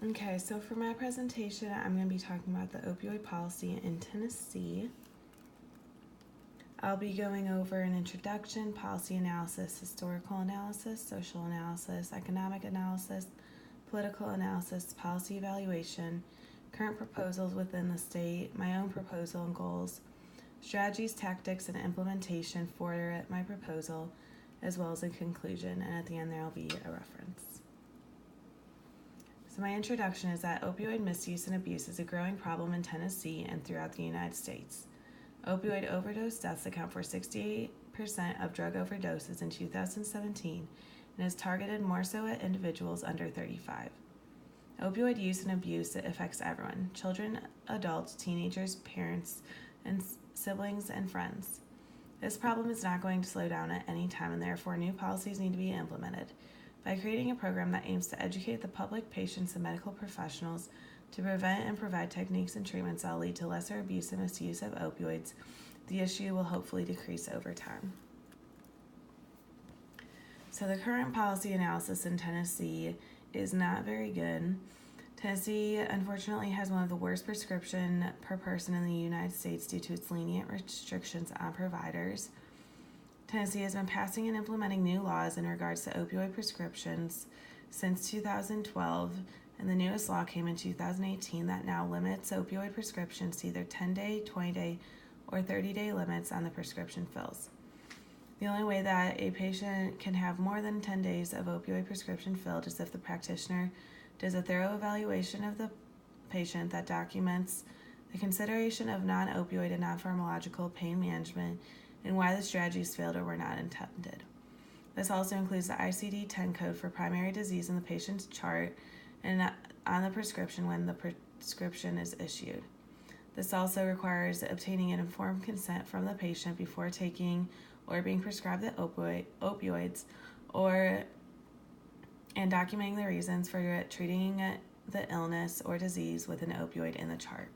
Okay, so for my presentation, I'm going to be talking about the opioid policy in Tennessee. I'll be going over an introduction, policy analysis, historical analysis, social analysis, economic analysis, political analysis, policy evaluation, current proposals within the state, my own proposal and goals, strategies, tactics, and implementation for my proposal, as well as a conclusion, and at the end there will be a reference. So my introduction is that opioid misuse and abuse is a growing problem in Tennessee and throughout the United States. Opioid overdose deaths account for 68% of drug overdoses in 2017 and is targeted more so at individuals under 35. Opioid use and abuse affects everyone: children, adults, teenagers, parents, and siblings and friends. This problem is not going to slow down at any time, and therefore new policies need to be implemented. By creating a program that aims to educate the public, patients, and medical professionals to prevent and provide techniques and treatments that will lead to lesser abuse and misuse of opioids, the issue will hopefully decrease over time. So the current policy analysis in Tennessee is not very good. Tennessee, unfortunately, has one of the worst prescription per person in the United States due to its lenient restrictions on providers. Tennessee has been passing and implementing new laws in regards to opioid prescriptions since 2012, and the newest law came in 2018 that now limits opioid prescriptions to either 10-day, 20-day, or 30-day limits on the prescription fills. The only way that a patient can have more than 10 days of opioid prescription filled is if the practitioner does a thorough evaluation of the patient that documents the consideration of non-opioid and non-pharmacological pain management and why the strategies failed or were not intended. This also includes the ICD-10 code for primary disease in the patient's chart and on the prescription when the prescription is issued. This also requires obtaining an informed consent from the patient before taking or being prescribed the opioids, and documenting the reasons for treating the illness or disease with an opioid in the chart.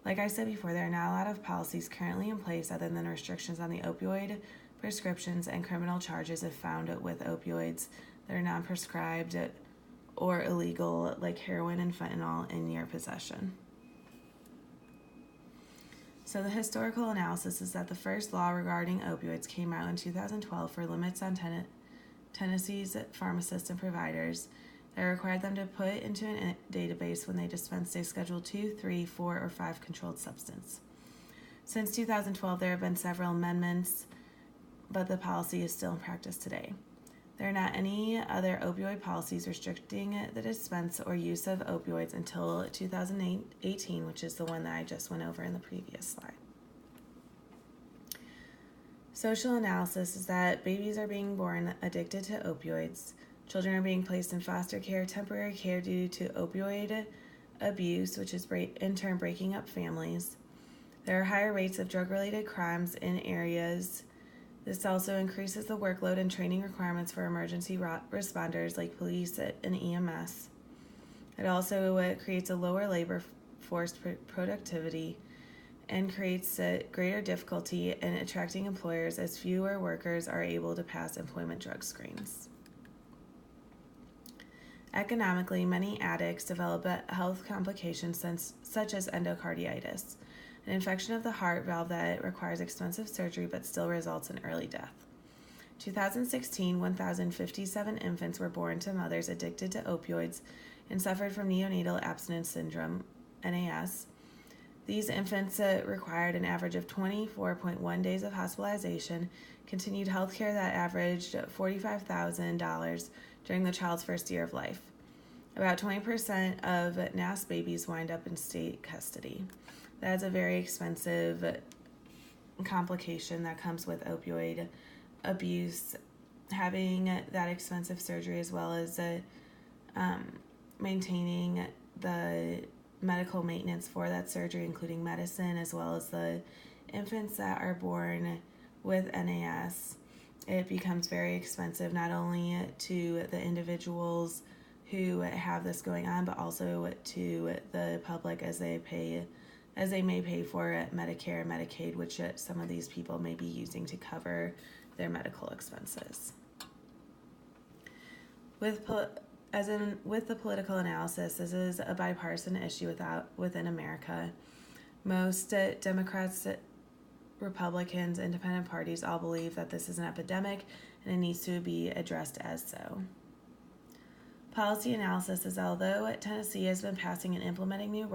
Like I said before, there are not a lot of policies currently in place other than restrictions on the opioid prescriptions and criminal charges if found with opioids that are non-prescribed or illegal, like heroin and fentanyl, in your possession. So the historical analysis is that the first law regarding opioids came out in 2012 for limits on Tennessee's pharmacists and providers that required them to put into a database when they dispensed a Schedule 2, 3, 4, or 5 controlled substance. Since 2012, there have been several amendments, but the policy is still in practice today. There are not any other opioid policies restricting the dispense or use of opioids until 2018, which is the one that I just went over in the previous slide. Social analysis is that babies are being born addicted to opioids. Children are being placed in foster care, temporary care due to opioid abuse, which is in turn breaking up families. There are higher rates of drug-related crimes in areas. This also increases the workload and training requirements for emergency responders like police and EMS. It also creates a lower labor force productivity and creates a greater difficulty in attracting employers as fewer workers are able to pass employment drug screens. Economically, many addicts develop health complications such as endocarditis, an infection of the heart valve that requires expensive surgery but still results in early death. 2016, 1,057 infants were born to mothers addicted to opioids and suffered from neonatal abstinence syndrome, NAS. These infants required an average of 24.1 days of hospitalization, continued health care that averaged $45,000 during the child's first year of life. About 20% of NAS babies wind up in state custody. That's a very expensive complication that comes with opioid abuse. Having that expensive surgery as well as maintaining the medical maintenance for that surgery, including medicine, as well as the infants that are born with NAS, it becomes very expensive, not only to the individuals who have this going on, but also to the public as they may pay for Medicare and Medicaid, which some of these people may be using to cover their medical expenses. With as in with the political analysis, this is a bipartisan issue within America. Most Democrats, Republicans, independent parties all believe that this is an epidemic and it needs to be addressed as so. Policy analysis is although Tennessee has been passing and implementing new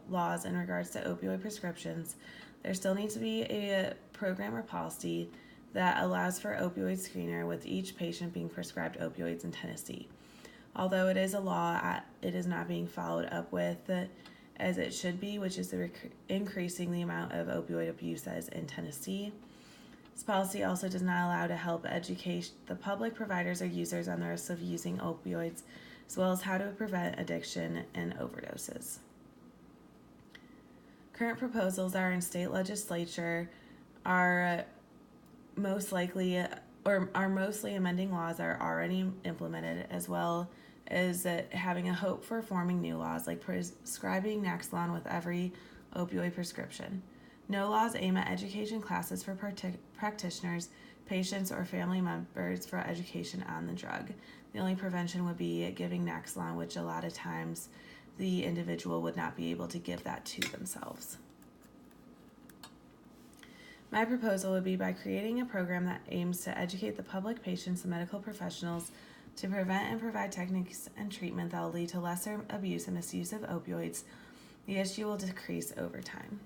laws in regards to opioid prescriptions, there still needs to be a program or policy that allows for opioid screener with each patient being prescribed opioids in Tennessee. Although it is a law, it is not being followed up with as it should be, which is increasing the amount of opioid abuse that is in Tennessee. This policy also does not allow to help educate the public, providers, or users on the risks of using opioids, as well as how to prevent addiction and overdoses. Current proposals that are in state legislature are mostly amending laws that are already implemented, as well as having a hope for forming new laws like prescribing Nexplanon with every opioid prescription. No laws aim at education classes for practitioners, patients, or family members for education on the drug. The only prevention would be giving Nexplanon, which a lot of times the individual would not be able to give that to themselves. My proposal would be by creating a program that aims to educate the public, patients, and medical professionals to prevent and provide techniques and treatment that will lead to lesser abuse and misuse of opioids. The issue will decrease over time.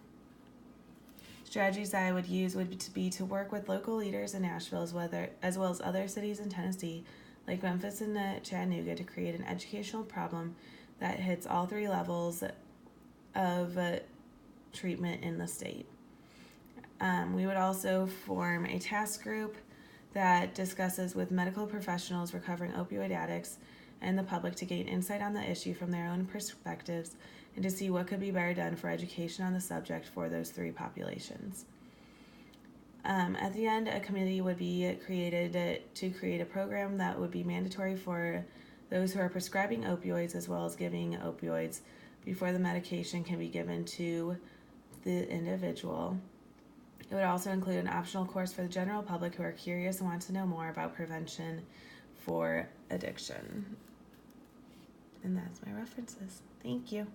Strategies that I would use would be to work with local leaders in Nashville as well as other cities in Tennessee, like Memphis and Chattanooga, to create an educational problem that hits all three levels of treatment in the state. We would also form a task group that discusses with medical professionals, recovering opioid addicts, and the public to gain insight on the issue from their own perspectives and to see what could be better done for education on the subject for those three populations. At the end, a committee would be created to create a program that would be mandatory for those who are prescribing opioids, as well as giving opioids before the medication can be given to the individual. It would also include an optional course for the general public who are curious and want to know more about prevention for addiction. And that's my references. Thank you.